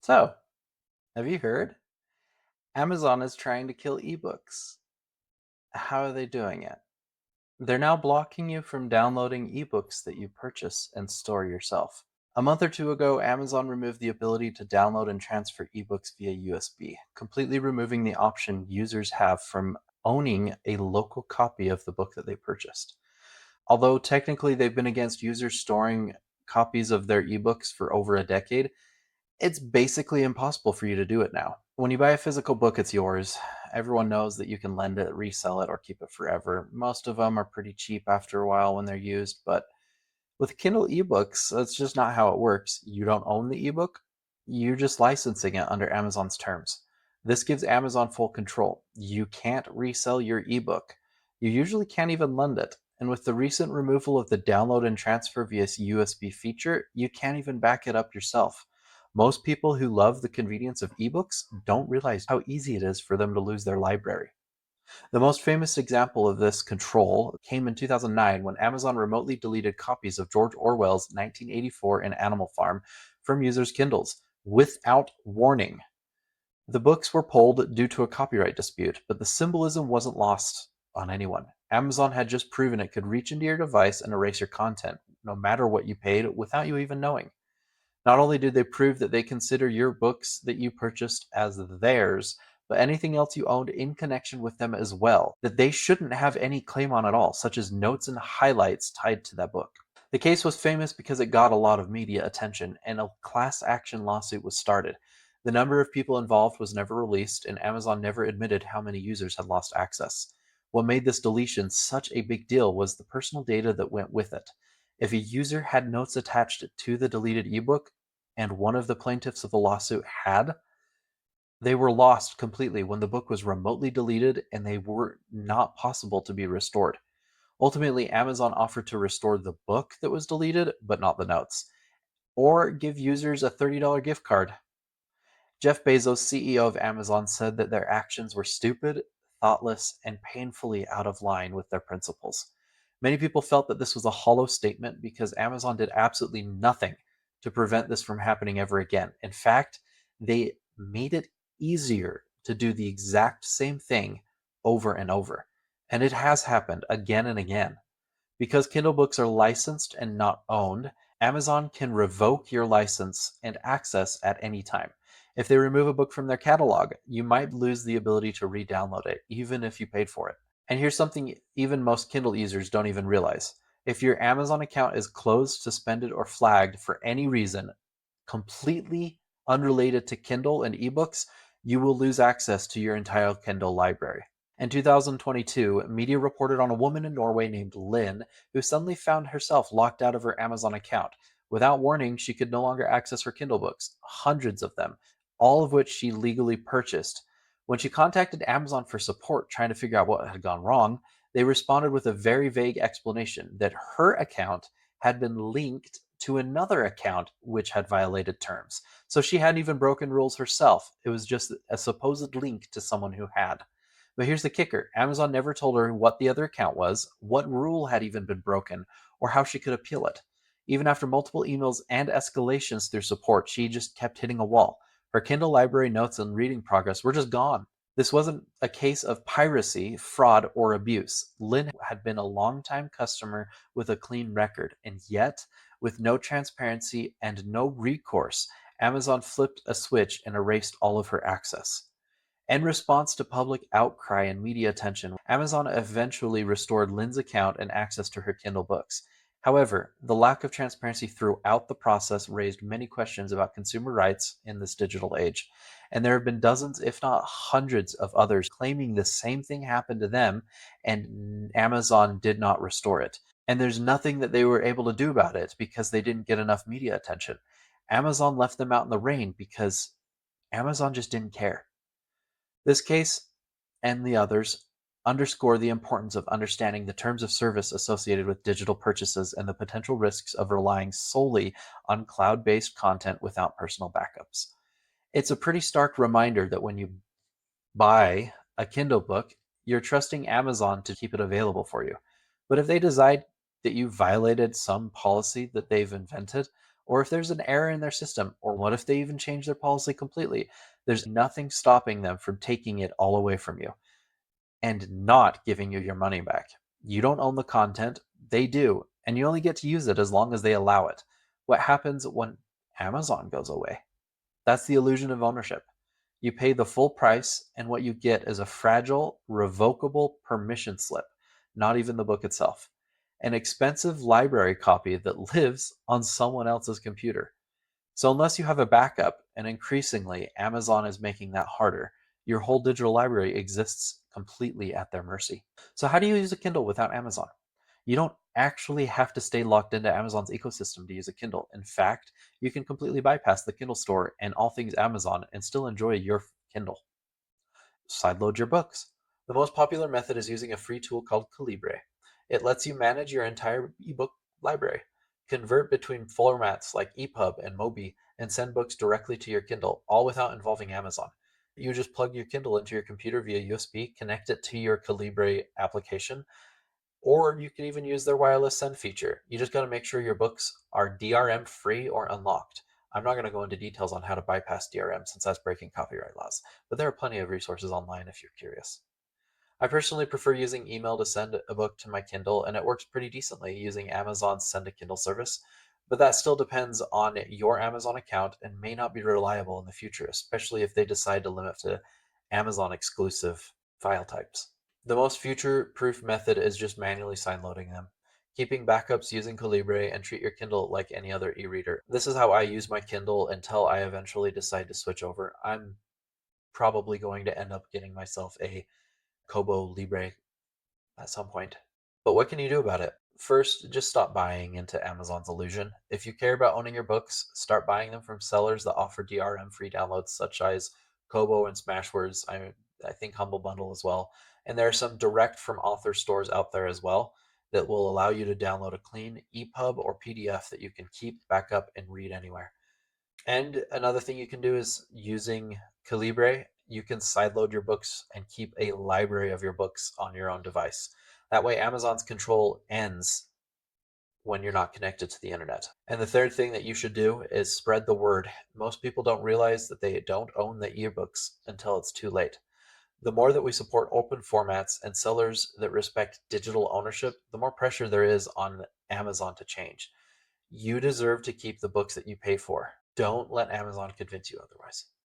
So, have you heard? Amazon is trying to kill ebooks. How are they doing it? They're now blocking you from downloading ebooks that you purchase and store yourself. A month or two ago, Amazon removed the ability to download and transfer ebooks via USB, completely removing the option users have from owning a local copy of the book that they purchased. Although technically they've been against users storing copies of their ebooks for over a decade, it's basically impossible for you to do it now. When you buy a physical book, it's yours. Everyone knows that you can lend it, resell it, or keep it forever. Most of them are pretty cheap after a while when they're used, but with Kindle ebooks, that's just not how it works. You don't own the ebook, you're just licensing it under Amazon's terms. This gives Amazon full control. You can't resell your ebook. You usually can't even lend it. And with the recent removal of the download and transfer via USB feature, you can't even back it up yourself. Most people who love the convenience of ebooks don't realize how easy it is for them to lose their library. The most famous example of this control came in 2009 when Amazon remotely deleted copies of George Orwell's 1984 and Animal Farm from users' Kindles without warning. The books were pulled due to a copyright dispute, but the symbolism wasn't lost on anyone. Amazon had just proven it could reach into your device and erase your content, no matter what you paid, without you even knowing. Not only did they prove that they consider your books that you purchased as theirs, but anything else you owned in connection with them as well, that they shouldn't have any claim on at all, such as notes and highlights tied to that book. The case was famous because it got a lot of media attention, and a class action lawsuit was started. The number of people involved was never released, and Amazon never admitted how many users had lost access. What made this deletion such a big deal was the personal data that went with it. If a user had notes attached to the deleted ebook, and one of the plaintiffs of the lawsuit had, they were lost completely when the book was remotely deleted and they were not possible to be restored. Ultimately, Amazon offered to restore the book that was deleted, but not the notes, or give users a $30 gift card. Jeff Bezos, CEO of Amazon, said that their actions were stupid, thoughtless, and painfully out of line with their principles. Many people felt that this was a hollow statement because Amazon did absolutely nothing to prevent this from happening ever again. In fact, they made it easier to do the exact same thing over and over. And it has happened again and again. Because Kindle books are licensed and not owned, Amazon can revoke your license and access at any time. If they remove a book from their catalog, you might lose the ability to re download it, even if you paid for it. And here's something even most Kindle users don't even realize. If your Amazon account is closed, suspended, or flagged for any reason completely unrelated to Kindle and ebooks, you will lose access to your entire Kindle library. In 2022, media reported on a woman in Norway named Lynn who suddenly found herself locked out of her Amazon account. Without warning, she could no longer access her Kindle books, hundreds of them, all of which she legally purchased. When she contacted Amazon for support trying to figure out what had gone wrong, they responded with a very vague explanation that her account had been linked to another account which had violated terms. So she hadn't even broken rules herself. It was just a supposed link to someone who had. But here's the kicker: Amazon never told her what the other account was, what rule had even been broken, or how she could appeal it. Even after multiple emails and escalations through support, she just kept hitting a wall. Her Kindle library notes and reading progress were just gone. This wasn't a case of piracy, fraud, or abuse. Lynn had been a longtime customer with a clean record, and yet, with no transparency and no recourse, Amazon flipped a switch and erased all of her access. In response to public outcry and media attention, Amazon eventually restored Lynn's account and access to her Kindle books. However, the lack of transparency throughout the process raised many questions about consumer rights in this digital age. And there have been dozens, if not hundreds, of others claiming the same thing happened to them and Amazon did not restore it. And there's nothing that they were able to do about it because they didn't get enough media attention. Amazon left them out in the rain because Amazon just didn't care. This case and the others underscore the importance of understanding the terms of service associated with digital purchases and the potential risks of relying solely on cloud-based content without personal backups. It's a pretty stark reminder that when you buy a Kindle book, you're trusting Amazon to keep it available for you. But if they decide that you violated some policy that they've invented, or if there's an error in their system, or what if they even change their policy completely, there's nothing stopping them from taking it all away from you and not giving you your money back. You don't own the content, they do, and you only get to use it as long as they allow it. What happens when Amazon goes away? That's the illusion of ownership. You pay the full price, and what you get is a fragile, revocable permission slip, not even the book itself. An expensive library copy that lives on someone else's computer. So, unless you have a backup, and increasingly Amazon is making that harder, your whole digital library exists completely at their mercy. So, how do you use a Kindle without Amazon? You don't actually have to stay locked into Amazon's ecosystem to use a Kindle. In fact, you can completely bypass the Kindle store and all things Amazon and still enjoy your Kindle. Sideload your books. The most popular method is using a free tool called Calibre. It lets you manage your entire ebook library, convert between formats like EPUB and Mobi, and send books directly to your Kindle, all without involving Amazon. You just plug your Kindle into your computer via USB, connect it to your Calibre application, or you can even use their wireless send feature. You just got to make sure your books are DRM free or unlocked. I'm not going to go into details on how to bypass DRM since that's breaking copyright laws, but there are plenty of resources online if you're curious. I personally prefer using email to send a book to my Kindle, and it works pretty decently using Amazon's Send a Kindle service, but that still depends on your Amazon account and may not be reliable in the future, especially if they decide to limit to Amazon exclusive file types. The most future-proof method is just manually sideloading them, keeping backups using Calibre, and treat your Kindle like any other e-reader. This is how I use my Kindle until I eventually decide to switch over. I'm probably going to end up getting myself a Kobo Libre at some point. But what can you do about it? First, just stop buying into Amazon's illusion. If you care about owning your books, start buying them from sellers that offer DRM free downloads such as Kobo and Smashwords. I think Humble Bundle as well. And there are some direct from author stores out there as well that will allow you to download a clean EPUB or PDF that you can keep, back up, and read anywhere. And another thing you can do is using Calibre, you can sideload your books and keep a library of your books on your own device. That way, Amazon's control ends when you're not connected to the internet. And the third thing that you should do is spread the word. Most people don't realize that they don't own the ebooks until it's too late. The more that we support open formats and sellers that respect digital ownership, the more pressure there is on Amazon to change. You deserve to keep the books that you pay for. Don't let Amazon convince you otherwise.